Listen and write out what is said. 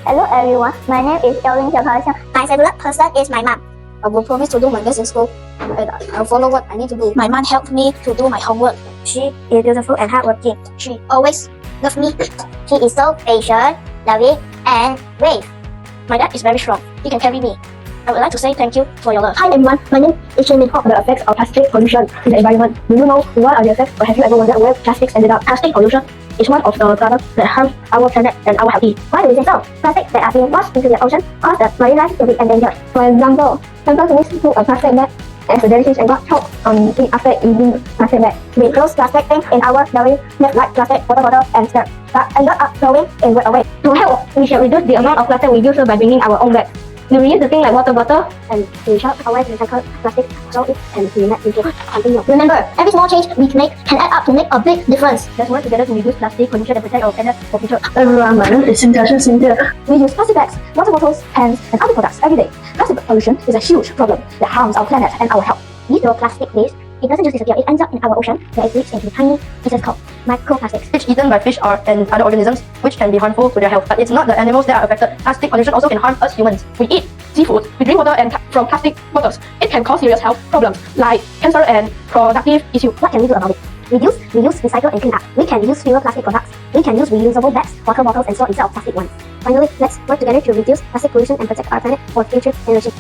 Hello everyone, my name is My favorite person is my mom. I will promise to do my best in school, and I'll follow what I need to do. My mom helped me to do my homework. She is beautiful and hardworking. She always loves me. She is so patient, loving, and brave. My dad is very strong. He can carry me. I would like to say thank you for your love. Hi everyone, my name is Shin Min. The effects of plastic pollution in the environment. Do you know what are the effects, or have you ever wondered where plastics ended up? Plastic pollution is one of the products that harm our planet and our health. Why do we say so? Plastics that are being washed into the ocean cause the marine life to be endangered. For example, sometimes we threw a plastic bag as a jellyfish and got choked on it after eating plastic bag. We close plastic things in our marine life like plastic water bottle and straw, but ended up throwing it away. To help, we should reduce the amount of plastic we use by bringing our own bags. We reuse the thing like water bottle and we should always recycle plastic so it can be made into something new. Remember, every small change we make can add up to make a big difference. Let's work together to reduce plastic pollution and protect our planet for future. Everyone, my name is Cynthia. We use plastic bags, water bottles, cans, and other products every day. Plastic pollution is a huge problem that harms our planet and our health. We throw plastic waste. It doesn't just disappear, it ends up in our ocean where it breaks into tiny pieces called microplastics. Which eaten by fish and other organisms, which can be harmful to their health. But it's not the animals that are affected. Plastic pollution also can harm us humans. We eat seafood, we drink water from plastic bottles. It can cause serious health problems like cancer and reproductive issues. What can we do about it? Reduce, reuse, recycle, and clean up. We can use fewer plastic products. We can use reusable bags, water bottles, and straw instead of plastic ones. Finally, let's work together to reduce plastic pollution and protect our planet for future generations.